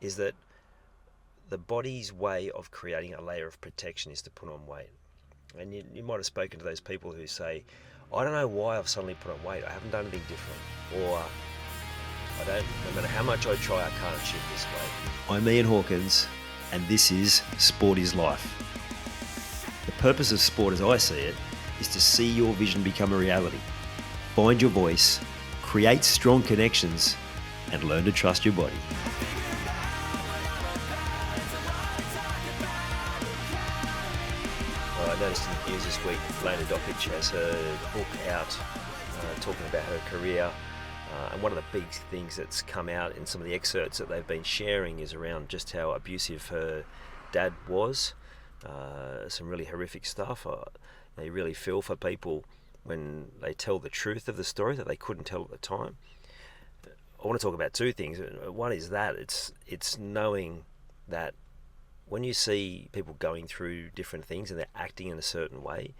is that the body's way of creating a layer of protection is to put on weight. And you might have spoken to those people who say, I don't know why I've suddenly put on weight. I haven't done anything different. Or no matter how much I try, I can't achieve this weight. I'm Ian Hawkins, and this is Sport is Life. The purpose of sport as I see it is to see your vision become a reality. Find your voice, create strong connections, and learn to trust your body. I noticed in the news this week, Jelena Dokic has her book out talking about her career. And one of the big things that's come out in some of the excerpts that they've been sharing is around just how abusive her dad was. Some really horrific stuff. You really feel for people when they tell the truth of the story that they couldn't tell at the time. I want to talk about two things. One is that it's knowing that when you see people going through different things and they're acting in a certain way,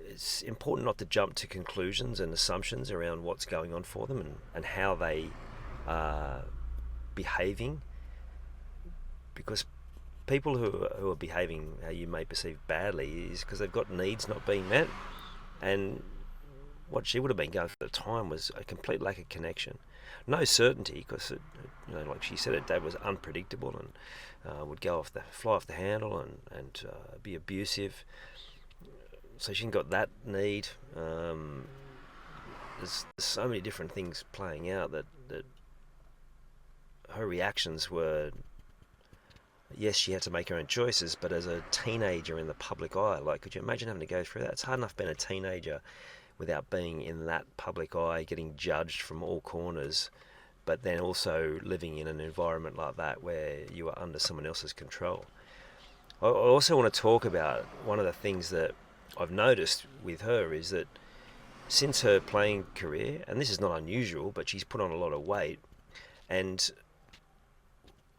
it's important not to jump to conclusions and assumptions around what's going on for them and how they are behaving, because people who are behaving how you may perceive badly is because they've got needs not being met, and what she would have been going through at the time was a complete lack of connection, no certainty, because like she said, her dad was unpredictable and would fly off the handle and be abusive. So she got that need. There's so many different things playing out that her reactions were, yes, she had to make her own choices, but as a teenager in the public eye, like, could you imagine having to go through that? It's hard enough being a teenager without being in that public eye, getting judged from all corners, but then also living in an environment like that where you are under someone else's control. I also want to talk about one of the things that I've noticed with her is that since her playing career, and this is not unusual, but she's put on a lot of weight, and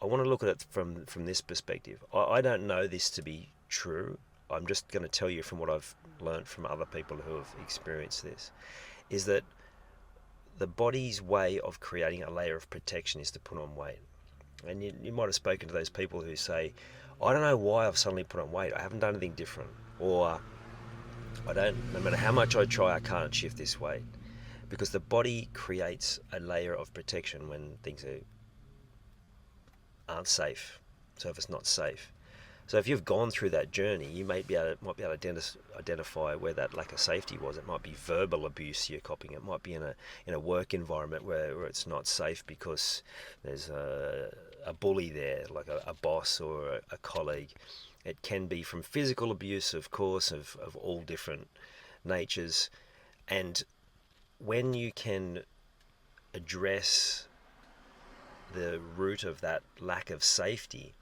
I want to look at it from this perspective. I don't know this to be true. I'm just going to tell you from what I've learned from other people who have experienced this, is that the body's way of creating a layer of protection is to put on weight. And you might have spoken to those people who say, I don't know why I've suddenly put on weight. I haven't done anything different. Or no matter how much I try, I can't shift this weight. Because the body creates a layer of protection when things aren't safe. So if it's not safe. So if you've gone through that journey, you might be able to identify where that lack of safety was. It might be verbal abuse you're copying. It might be in a work environment where it's not safe because there's a bully there, like a boss or a colleague. It can be from physical abuse, of course, of all different natures. And when you can address the root of that lack of safety,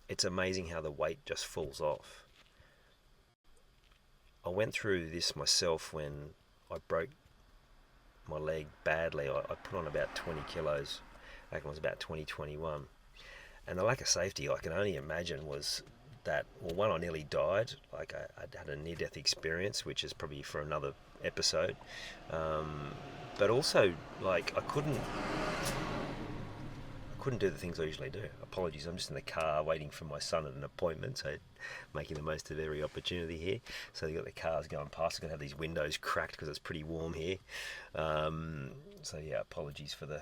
it's amazing how the weight just falls off. I went through this myself when I broke my leg badly. I put on about 20 kilos back when I was about 2021. And the lack of safety, I can only imagine, was that, well, one, I nearly died. Like I had a near-death experience, which is probably for another episode. But also, like, I couldn't do the things I usually do. Apologies, I'm just in the car waiting for my son at an appointment, so making the most of every opportunity here. So you've got the cars going past. I'm going to have these windows cracked because it's pretty warm here. So yeah, apologies for the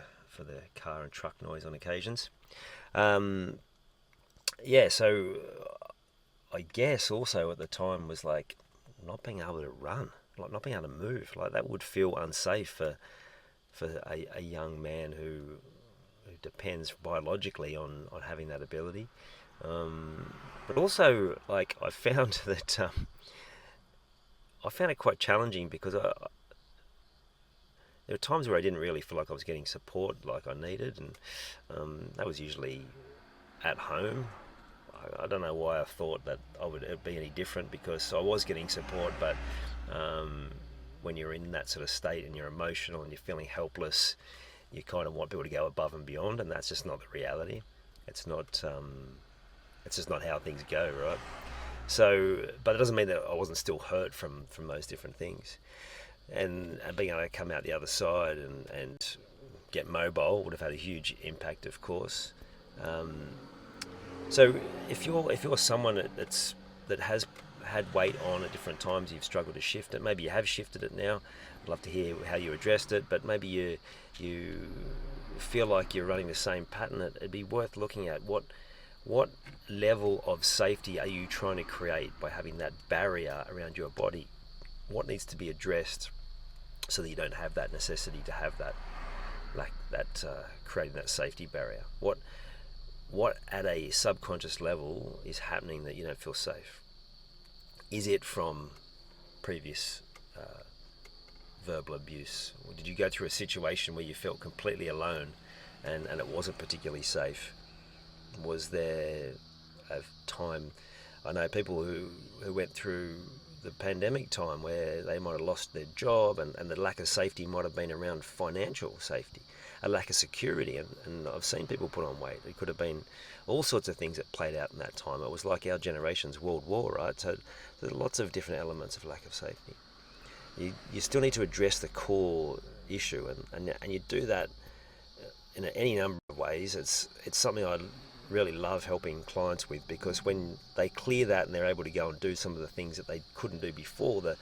car and truck noise on occasions. So I guess also at the time was like not being able to run, like not being able to move. Like that would feel unsafe for a young man who depends biologically on having that ability. But also, like, I found that I found it quite challenging because there were times where I didn't really feel like I was getting support like I needed, and that was usually at home. I don't know why I thought that it'd be any different, because I was getting support, but when you're in that sort of state and you're emotional and you're feeling helpless, you kind of want people to go above and beyond, and that's just not the reality. It's not. It's just not how things go, right? So, but it doesn't mean that I wasn't still hurt from those different things, and being able to come out the other side and get mobile would have had a huge impact, of course. So if you're someone that has had weight on at different times, you've struggled to shift it. Maybe you have shifted it now. I'd love to hear how you addressed it. But maybe you feel like you're running the same pattern. It'd be worth looking at what level of safety are you trying to create by having that barrier around your body? What needs to be addressed so that you don't have that necessity to have that, creating that safety barrier? What at a subconscious level is happening that you don't feel safe? Is it from previous verbal abuse? Or did you go through a situation where you felt completely alone and it wasn't particularly safe? Was there a time, I know people who went through the pandemic time where they might have lost their job and the lack of safety might have been around financial safety, a lack of security, and I've seen people put on weight. It could have been all sorts of things that played out in that time. It was like our generation's World War, right? So there's lots of different elements of lack of safety. You still need to address the core issue, and you do that in any number of ways. It's something I really love helping clients with, because when they clear that and they're able to go and do some of the things that they couldn't do before, the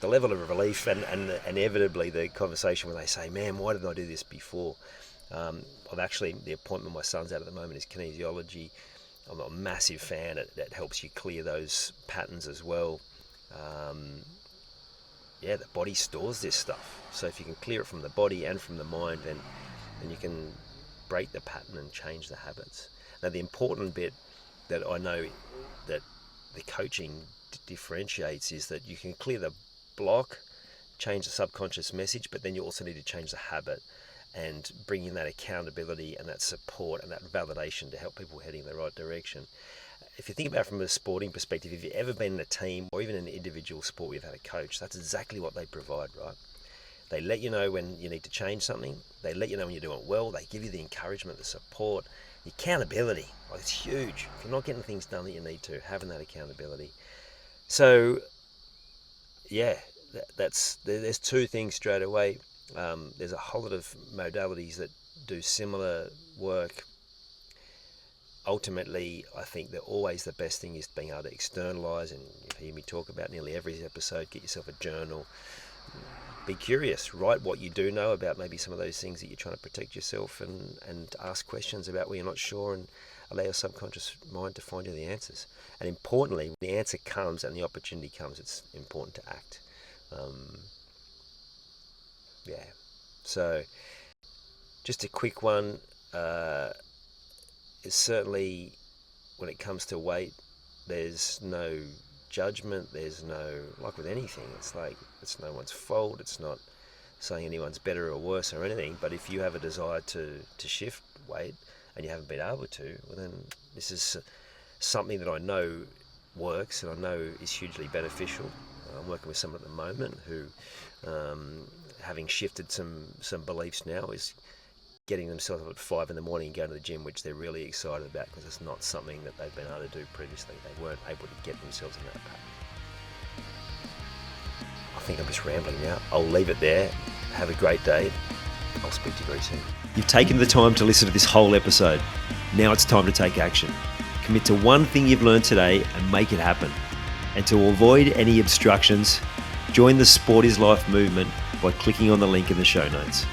level of relief and inevitably the conversation where they say, man, why didn't I do this before? I've actually, the appointment my son's at the moment is kinesiology. I'm a massive fan. It helps you clear those patterns as well. The body stores this stuff. So if you can clear it from the body and from the mind, then you can break the pattern and change the habits. Now, the important bit that I know that the coaching differentiates is that you can clear the block, change the subconscious message, but then you also need to change the habit and bring in that accountability and that support and that validation to help people heading in the right direction. If you think about it from a sporting perspective, if you've ever been in a team or even in an individual sport where you've had a coach, that's exactly what they provide, right? They let you know when you need to change something. They let you know when you're doing well. They give you the encouragement, the support, the accountability. Like, it's huge. If you're not getting things done that you need to, having that accountability. So, there's two things straight away. There's a whole lot of modalities that do similar work. Ultimately, I think that always the best thing is being able to externalise, and you hear me talk about nearly every episode, get yourself a journal. Be curious, write what you do know about maybe some of those things that you're trying to protect yourself, and ask questions about where you're not sure, and allow your subconscious mind to find you the answers. And importantly, when the answer comes and the opportunity comes, it's important to act. So just a quick one. Is certainly when it comes to weight, there's no judgment, there's no, like with anything, it's like it's no one's fault, it's not saying anyone's better or worse or anything, but if you have a desire to shift weight and you haven't been able to, well, then this is something that I know works and I know is hugely beneficial. I'm working with someone at the moment who, having shifted some beliefs now, is getting themselves up at 5 a.m. and going to the gym, which they're really excited about because it's not something that they've been able to do previously. They weren't able to get themselves in that pattern. I think I'm just rambling now. I'll leave it there. Have a great day. I'll speak to you very soon. You've taken the time to listen to this whole episode. Now it's time to take action. Commit to one thing you've learned today and make it happen. And to avoid any obstructions, join the Sport is Life movement by clicking on the link in the show notes.